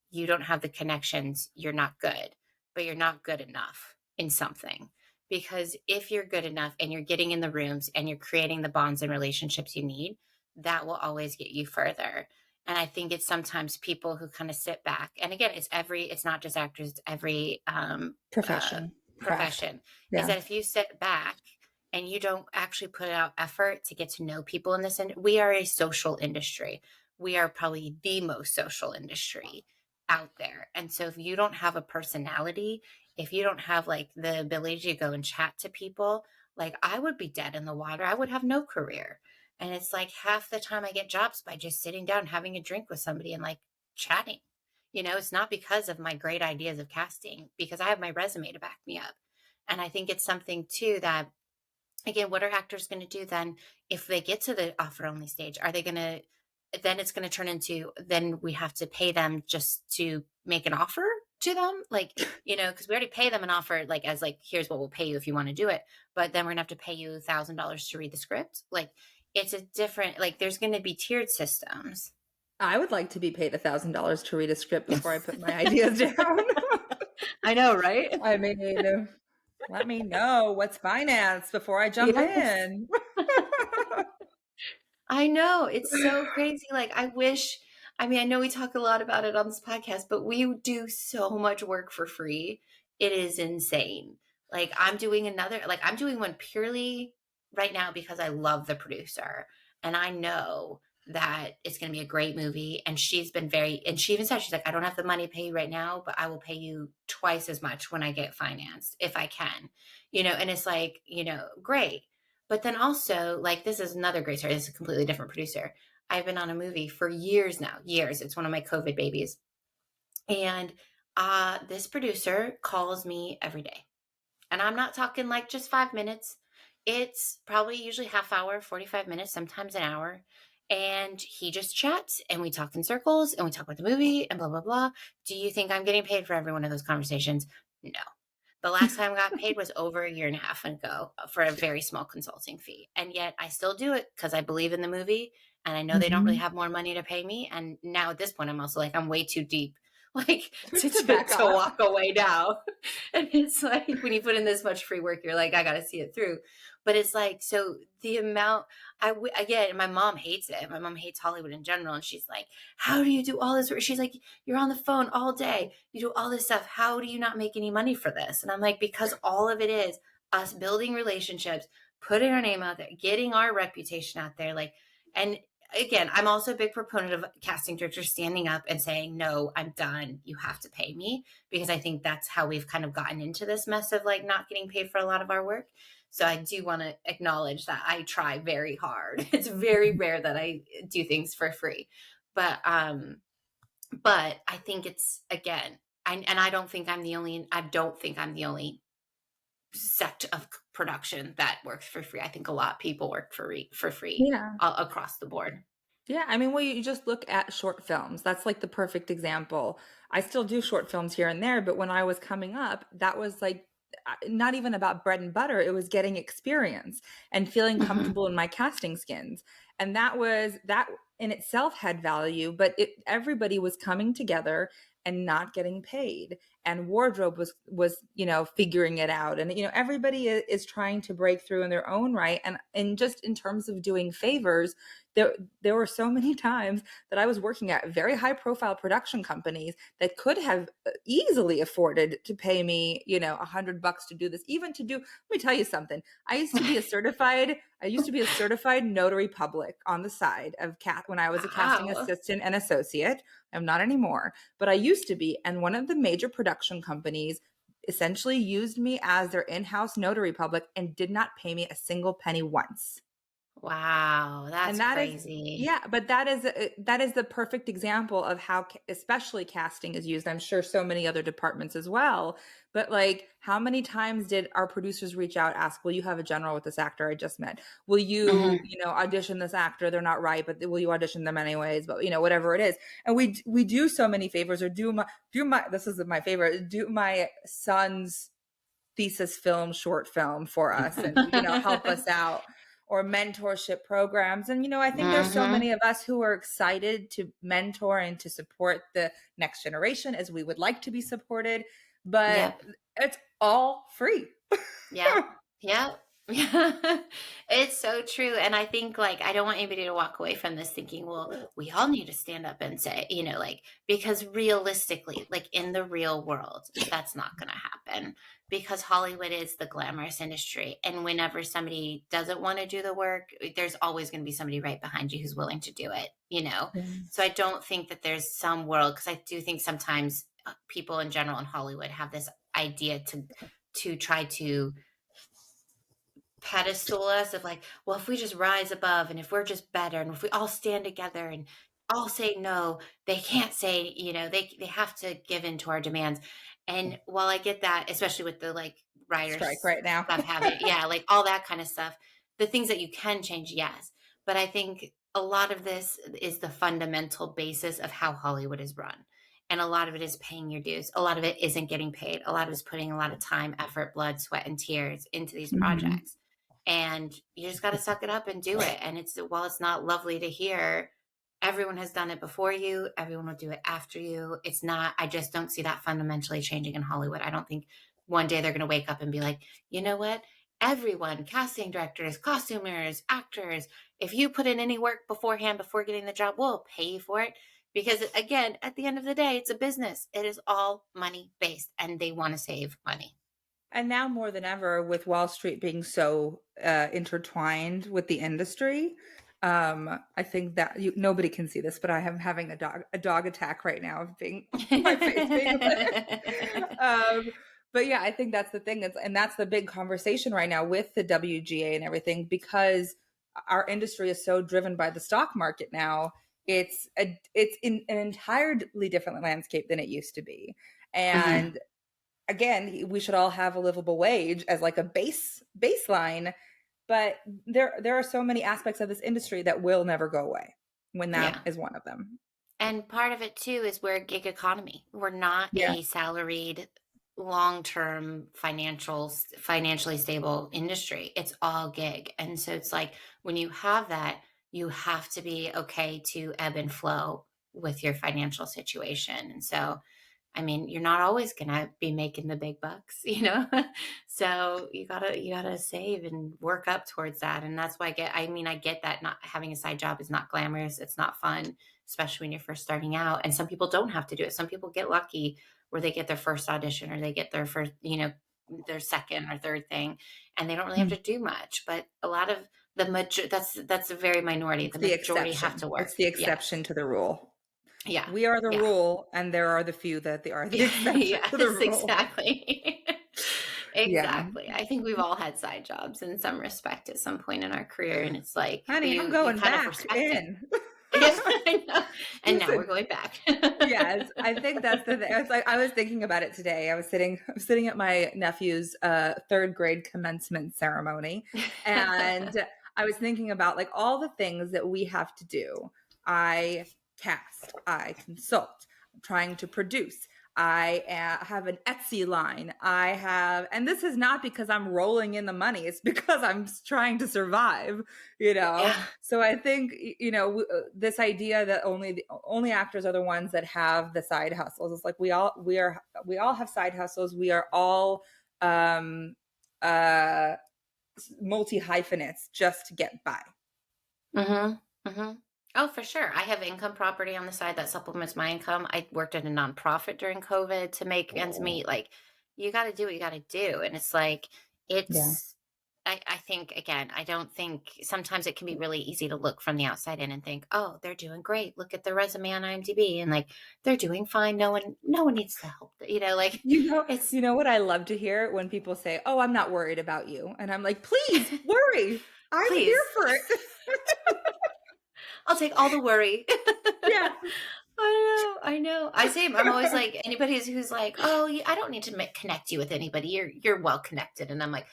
Speaker 1: you don't have the connections, you're not good, but you're not good enough in something. Because if you're good enough and you're getting in the rooms and you're creating the bonds and relationships you need, that will always get you further. And I think it's sometimes people who kind of sit back. And again, it's not just actors, it's every
Speaker 2: Profession, craft.
Speaker 1: profession. Is
Speaker 2: Yeah.
Speaker 1: that if you sit back and you don't actually put out effort to get to know people in this, we are a social industry. We are probably the most social industry out there. And so if you don't have a personality, if you don't have the ability to go and chat to people, I would be dead in the water. I would have no career. And it's like half the time I get jobs by just sitting down, having a drink with somebody and chatting. It's not because of my great ideas of casting, because I have my resume to back me up. And I think it's something too that, again, what are actors going to do then if they get to the offer only stage? Are they going to, then it's going to turn into, then we have to pay them just to make an offer to them? Because we already pay them an offer, here's what we'll pay you if you want to do it. But then we're going to have to pay you $1,000 to read the script. It's a different, there's going to be tiered systems.
Speaker 2: I would like to be paid $1,000 to read a script before I put my ideas down.
Speaker 1: I know, right?
Speaker 2: I mean, let me know what's finance before I jump
Speaker 1: Yes.
Speaker 2: in.
Speaker 1: I know. It's so crazy. I know we talk a lot about it on this podcast, but we do so much work for free. It is insane. I'm doing one purely right now because I love the producer and I know that it's going to be a great movie. And she's been and she even said, she's like, I don't have the money to pay you right now, but I will pay you twice as much when I get financed if I can, and it's great. But then also, this is another great story. This is a completely different producer. I've been on a movie for years now, years. It's one of my COVID babies. And this producer calls me every day. And I'm not talking like just 5 minutes. It's probably usually half hour, 45 minutes, sometimes an hour. And he just chats and we talk in circles and we talk about the movie and blah, blah, blah. Do you think I'm getting paid for every one of those conversations? No. The last time I got paid was over a year and a half ago for a very small consulting fee. And yet I still do it because I believe in the movie and I know they don't really
Speaker 2: Mhm.
Speaker 1: have more money to pay me. And now at this point, I'm also like, I'm way too deep like to,
Speaker 2: To
Speaker 1: to,
Speaker 2: back
Speaker 1: to
Speaker 2: off.
Speaker 1: walk away now. And it's like when you put in this much free work, you're like, I got to see it through. But it's like, so the amount again, my mom hates it. My mom hates Hollywood in general. And she's like, how do you do all this work? She's like, you're on the phone all day. You do all this stuff. How do you not make any money for this? And I'm like, because all of it is us building relationships, putting our name out there, getting our reputation out there. Like, and again, I'm also a big proponent of casting directors standing up and saying, no, I'm done. You have to pay me, because I think that's how we've kind of gotten into this mess of like not getting paid for a lot of our work. So I do want to acknowledge that I try very hard. It's very rare that I do things for free. But I think it's, again, I don't think I'm the only sect of production that works for free. I think a lot of people work for free
Speaker 2: Yeah.
Speaker 1: across the board.
Speaker 2: Yeah, I mean, well, you just look at short films. That's like the perfect example. I still do short films here and there, but when I was coming up, that was like not even about bread and butter. It was getting experience and feeling
Speaker 1: Mhm.
Speaker 2: comfortable in my casting skins. And that in itself had value, but everybody was coming together and not getting paid. And wardrobe was, figuring it out. And everybody is trying to break through in their own right. And just in terms of doing favors, there were so many times that I was working at very high profile production companies that could have easily afforded to pay me, $100 to do this, even to do, let me tell you something. I used to be a certified notary public on the side of when I was a casting
Speaker 1: Wow.
Speaker 2: assistant and associate. I'm not anymore, but I used to be. And one of the major production companies essentially used me as their in-house notary public and did not pay me a single penny once.
Speaker 1: Wow,
Speaker 2: And
Speaker 1: that's
Speaker 2: that is,
Speaker 1: crazy.
Speaker 2: yeah, but that is the perfect example of how especially casting is used. I'm sure so many other departments as well. But like, how many times did our producers reach out, ask, will you have a general with this actor I just met? Will you,
Speaker 1: Mhm.
Speaker 2: audition this actor? They're not right, but will you audition them anyways? But whatever it is. And we do so many favors, or do my this is my favorite, do my son's thesis film, short film for us, and help us out, or mentorship programs. And I think there's so
Speaker 1: Mhm.
Speaker 2: many of us who are excited to mentor and to support the next generation as we would like to be supported, but
Speaker 1: Yep.
Speaker 2: it's all free.
Speaker 1: Yep. Yep. Yeah. It's so true. And I think like I don't want anybody to walk away from this thinking, well, we all need to stand up and say, like, because realistically, like in the real world, that's not gonna happen, because Hollywood is the glamorous industry. And whenever somebody doesn't want to do the work, there's always gonna be somebody right behind you who's willing to do it. So I
Speaker 2: Yes.
Speaker 1: don't think that there's some world, because I do think sometimes people in general in Hollywood have this idea to try to pedestal us of like, well, if we just rise above and if we're just better and if we all stand together and all say no, they can't say, they have to give in to our demands. And while I get that, especially with the like
Speaker 2: Strike
Speaker 1: writers
Speaker 2: right now.
Speaker 1: stuff having, yeah, like all that kind of stuff, the things that you can change, yes. But I think a lot of this is the fundamental basis of how Hollywood is run. And a lot of it is paying your dues. A lot of it isn't getting paid. A lot of it is putting a lot of time, effort, blood, sweat, and tears into these
Speaker 2: Mhm.
Speaker 1: projects, and you just got to suck it up and do it. And while it's not lovely to hear, everyone has done it before you, everyone will do it after you. It's not, I just don't see that fundamentally changing in Hollywood. I don't think one day they're going to wake up and be like, you know what, everyone, casting directors, costumers, actors, if you put in any work beforehand before getting the job, we'll pay you for it. Because again, at the end of the day, it's a business. It is all money based and they want to save money.
Speaker 2: And now more than ever, with Wall Street being so intertwined with the industry, I think that nobody can see this, but I am having a dog attack right now of being my face being lit. um, but yeah, I think that's the thing, and that's the big conversation right now with the WGA and everything, because our industry is so driven by the stock market now. It's in an entirely different landscape than it used to be.
Speaker 1: Mhm.
Speaker 2: And again, we should all have a livable wage as like a baseline, but there are so many aspects of this industry that will never go away, when that
Speaker 1: Yeah.
Speaker 2: is one of them.
Speaker 1: And part of it too is we're a gig economy. We're not
Speaker 2: Yeah.
Speaker 1: a salaried, long-term financially stable industry. It's all gig. And so it's like when you have that, you have to be okay to ebb and flow with your financial situation. And so I mean, you're not always gonna be making the big bucks, you know? So you gotta save and work up towards that. And that's why I get that not having a side job is not glamorous. It's not fun, especially when you're first starting out. And some people don't have to do it. Some people get lucky where they get their first audition or they get their first, their second or third thing, and they don't really have
Speaker 2: Mm.
Speaker 1: to do much. But a lot of that's a very minority.
Speaker 2: It's
Speaker 1: The
Speaker 2: the
Speaker 1: majority have
Speaker 2: exception.
Speaker 1: to
Speaker 2: It's
Speaker 1: work.
Speaker 2: the
Speaker 1: Yeah.
Speaker 2: exception to the rule.
Speaker 1: Yeah.
Speaker 2: We are the
Speaker 1: Yeah.
Speaker 2: rule, and there are the few that they are the exception to the
Speaker 1: Yes,
Speaker 2: rule.
Speaker 1: exactly.
Speaker 2: Yeah.
Speaker 1: Exactly. I think we've all had side jobs in some respect at some point in our career, and it's like
Speaker 2: Honey, I'm
Speaker 1: you
Speaker 2: going
Speaker 1: kind of
Speaker 2: back
Speaker 1: respect it.
Speaker 2: in.
Speaker 1: Yeah, I know. And now we're
Speaker 2: Listen,
Speaker 1: going back.
Speaker 2: yes, I think that's the thing. It's like I was thinking about it today. I was sitting at my nephew's third grade commencement ceremony, and I was thinking about like all the things that we have to do. I cast, I consult, I'm trying to produce. I have an Etsy line. I have, and this is not because I'm rolling in the money. It's because I'm trying to survive, you know?
Speaker 1: Yeah.
Speaker 2: So I think, this idea that only actors are the ones that have the side hustles. It's like we all have side hustles. We are all um uh multi hyphenates just to get by.
Speaker 1: Mm-hmm. Mm-hmm. Oh, for sure. I have income property on the side that supplements my income. I worked at a nonprofit during COVID to make ends meet. Like, you got to do what you got to do. And it's like,
Speaker 2: Yeah.
Speaker 1: it's, I think, again, I don't think sometimes it can be really easy to look from the outside in and think, oh, they're doing great. Look at their resume on IMDb. And like, they're doing fine. No one needs to help. Like it's,
Speaker 2: You know what I love to hear when people say, "Oh, I'm not worried about you," and I'm like, "Please worry. I'm here
Speaker 1: please,
Speaker 2: for it."
Speaker 1: I'll take all the worry.
Speaker 2: Yeah.
Speaker 1: I know. I say I'm always like anybody who's like, oh, I don't need to connect you with anybody. You're well connected, and I'm like,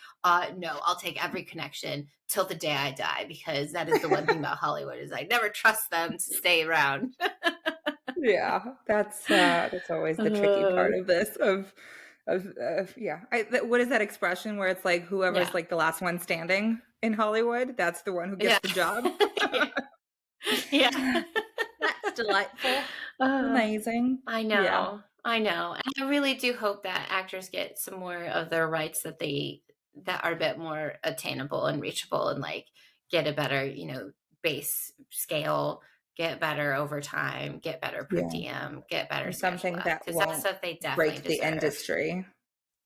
Speaker 1: no, I'll take every connection till the day I die because that is the one thing about Hollywood is I never trust them to stay around.
Speaker 2: Yeah, that's always the tricky part of this yeah. What is that expression where it's like whoever's
Speaker 1: Yeah,
Speaker 2: like the last one standing in Hollywood, that's the one who gets
Speaker 1: yeah,
Speaker 2: the job.
Speaker 1: yeah, yeah.
Speaker 2: That's delightful.
Speaker 1: Uh,
Speaker 2: Amazing.
Speaker 1: I
Speaker 2: Yeah.
Speaker 1: know. I know. And I really do hope that actors get some more of their rights that are a bit more attainable and reachable and like get a better, base scale, get better overtime, get better per
Speaker 2: Yeah.
Speaker 1: diem, get better
Speaker 2: And
Speaker 1: schedule
Speaker 2: something
Speaker 1: F
Speaker 2: that
Speaker 1: because that's
Speaker 2: won't
Speaker 1: stuff they definitely
Speaker 2: break the
Speaker 1: deserve.
Speaker 2: industry.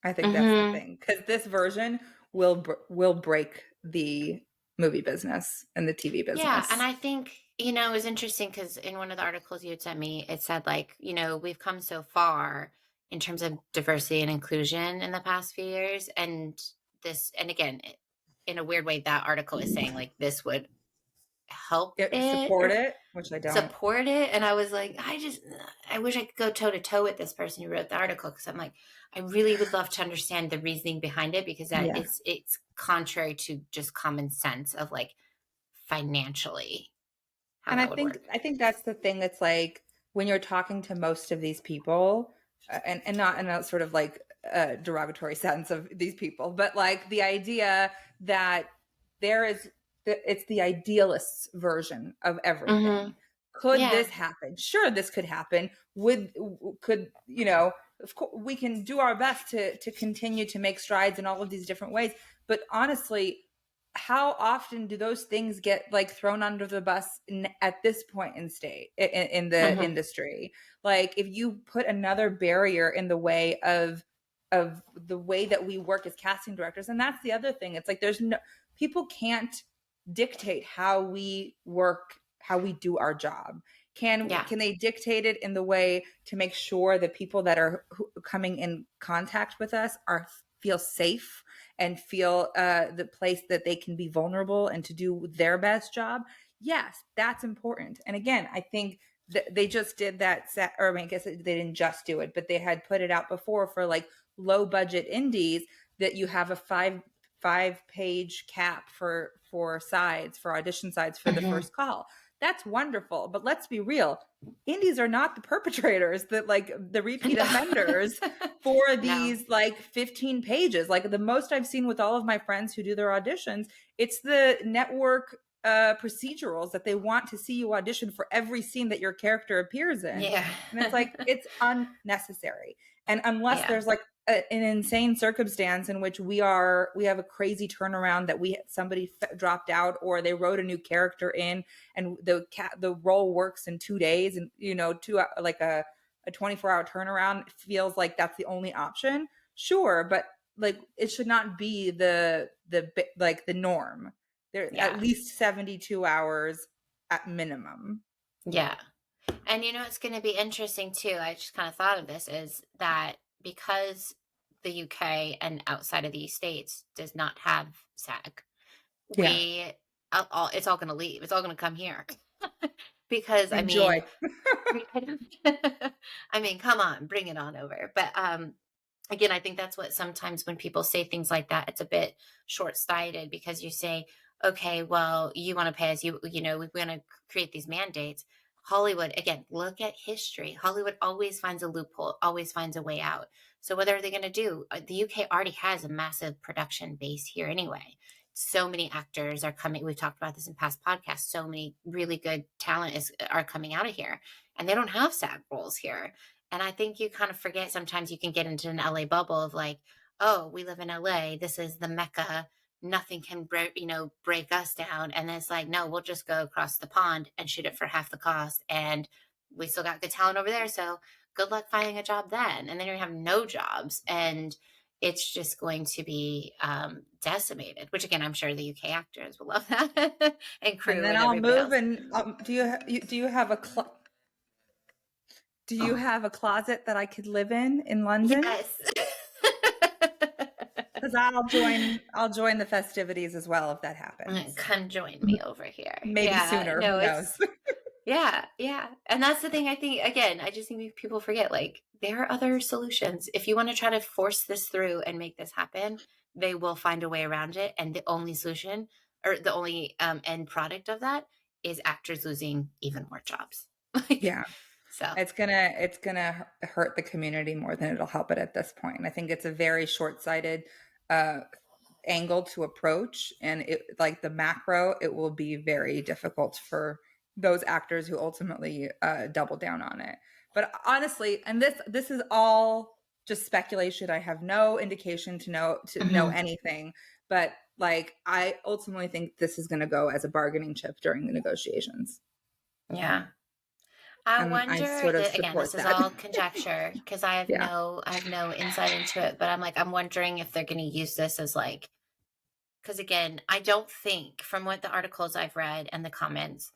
Speaker 2: I think that's the
Speaker 1: Mhm.
Speaker 2: thing, because this version will break the movie business and the TV
Speaker 1: Yeah, and
Speaker 2: business.
Speaker 1: I think, it was interesting because in one of the articles you had sent me, it said like, we've come so far in terms of diversity and inclusion in the past few years. And again, in a weird way, that article is saying like this would help it
Speaker 2: Support
Speaker 1: or
Speaker 2: it, which I don't.
Speaker 1: support it. And I was like, I wish I could go toe to toe with this person who wrote the article because I'm like, I really would love to understand the reasoning behind it because
Speaker 2: Yeah.
Speaker 1: it's contrary to just common sense of like financially how
Speaker 2: And
Speaker 1: that would work.
Speaker 2: I think that's the thing that's like when you're talking to most of these people, and not in a sort of like derogatory sense of these people, but like the idea that there is it's the idealist's version of
Speaker 1: Mhm.
Speaker 2: everything. Could
Speaker 1: Yeah.
Speaker 2: this happen? Sure, this could happen. Could of course we can do our best to continue to make strides in all of these different ways, but honestly, how often do those things get like thrown under the bus at this point in the
Speaker 1: Mhm.
Speaker 2: industry? Like if you put another barrier in the way of the way that we work as casting directors, and that's the other thing. It's like there's no people can't dictate how we work, how we do our job.
Speaker 1: Yeah.
Speaker 2: Can they dictate it in the way to make sure that people that are coming in contact with us are feel safe and feel the place that they can be vulnerable and to do their best job, yes, that's important. And again, I think they just did that set, or I mean, I guess they didn't just do it, but they had put it out before for like low budget indies, that you have a five-page cap for sides, for audition sides for the first call. That's wonderful. But let's be real. Indies are not the perpetrators, that like the repeat offenders for these like 15 pages. Like the most I've seen with all of my friends who do their auditions, it's the network procedurals that they want to see you audition for every scene that your character appears in.
Speaker 1: Yeah.
Speaker 2: And it's like, it's unnecessary. And unless there's like an insane circumstance in which we have a crazy turnaround that somebody dropped out, or they wrote a new character in and the role works in 2 days, and like a 24-hour turnaround feels like that's the only option. Sure, but like it should not be the norm. There at least 72 hours at minimum.
Speaker 1: Yeah. And it's going to be interesting too. I just kind of thought of this, is that because the UK and outside of these states does not have SAG, it's all going to leave. It's all going to come here. Because
Speaker 2: Enjoy.
Speaker 1: I mean, come on, bring it on over. But again, I think that's what sometimes when people say things like that, it's a bit short-sighted, because you say, okay, well, you want to pay us, we want to create these mandates. Hollywood, again, look at history. Hollywood always finds a loophole, always finds a way out. So what are they going to do? The UK already has a massive production base here anyway. So many actors are coming. We've talked about this in past podcasts. So many really good talent are coming out of here, and they don't have SAG roles here. And I think you kind of forget sometimes. You can get into an LA bubble of like, oh, we live in LA. This is the Mecca. Nothing can break us down. And it's like, no, we'll just go across the pond and shoot it for half the cost, and we still got good talent over there. So good luck finding a job then. And then you have no jobs, and it's just going to be decimated. Which again, I'm sure the UK actors will love that, and crew.
Speaker 2: And then I'll move. And do you have a closet that I could live in London?
Speaker 1: Yes.
Speaker 2: Because I'll join the festivities as well if that happens.
Speaker 1: Come join me over here.
Speaker 2: Maybe sooner. Who knows?
Speaker 1: Yeah. And that's the thing. I think, again, I just think people forget, like, there are other solutions. If you want to try to force this through and make this happen, they will find a way around it. And the only solution, or the only end product of that, is actors losing even more jobs.
Speaker 2: Yeah. So it's gonna hurt the community more than it'll help it at this point. And I think it's a very short-sighted angle to approach. And like the macro, it will be very difficult for those actors who ultimately double down on it. But honestly, and this is all just speculation. I have no indication to know anything. But like, I ultimately think this is going to go as a bargaining chip during the negotiations.
Speaker 1: Yeah. I wonder, again, this is all conjecture, because I have no insight into it, but I'm wondering if they're going to use this as like, because again, I don't think, from what the articles I've read and the comments,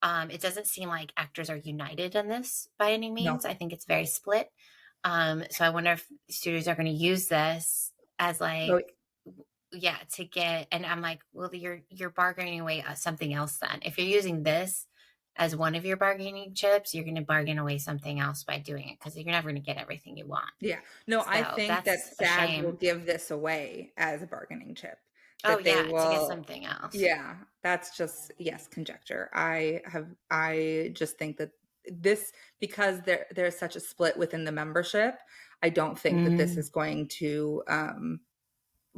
Speaker 1: it doesn't seem like actors are united in this by any means. No. I think it's very split. So I wonder if studios are going to use this as like, to get, and I'm like, well, you're bargaining away something else then. If you're using this as one of your bargaining chips, you're going to bargain away something else by doing it, because you're never going to get everything you want. Yeah. No, so I think that SAG will give this away as a bargaining chip. To get something else. Yeah, that's just, conjecture. I just think that this, because there's such a split within the membership, I don't think that this is going to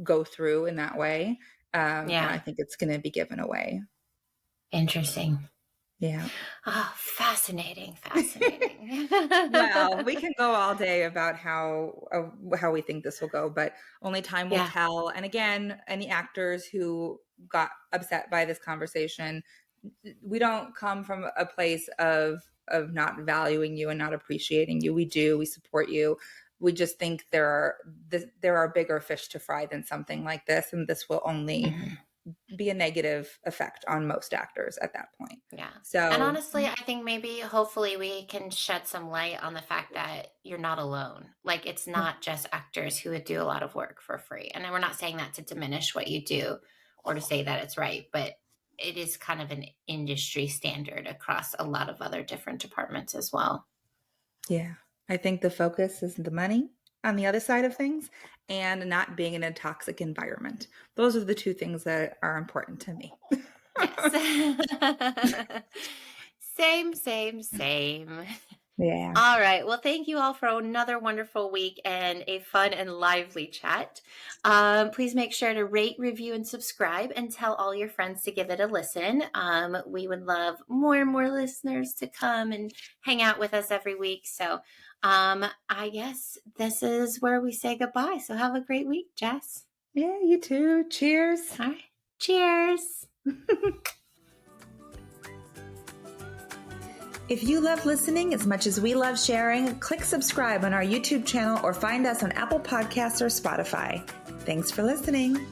Speaker 1: go through in that way. And I think it's going to be given away. Interesting. Yeah. Oh, fascinating. Well, we can go all day about how we think this will go, but only time will tell. And again, any actors who got upset by this conversation, we don't come from a place of not valuing you and not appreciating you. We do. We support you. We just think there are bigger fish to fry than something like this, and this will only
Speaker 2: be a negative effect on most actors at that point.
Speaker 1: Yeah.
Speaker 2: So,
Speaker 1: And honestly, I think maybe hopefully we can shed some light on the fact that you're not alone. Like it's not just actors who would do a lot of work for free. And we're not saying that to diminish what you do or to say that it's right, but it is kind of an industry standard across a lot of other different departments as well.
Speaker 2: yeah, I think the focus is the money on the other side of things and not being in a toxic environment. Those are the two things that are important to me.
Speaker 1: Yes. Same.
Speaker 2: Yeah.
Speaker 1: All right. Well, thank you all for another wonderful week and a fun and lively chat. Please make sure to rate, review, and subscribe and tell all your friends to give it a listen. We would love more and more listeners to come and hang out with us every week. So I guess this is where we say goodbye. So have a great week, Jess.
Speaker 2: Yeah, you too. Cheers.
Speaker 1: All right. Cheers.
Speaker 2: If you love listening as much as we love sharing, click subscribe on our YouTube channel or find us on Apple Podcasts or Spotify. Thanks for listening.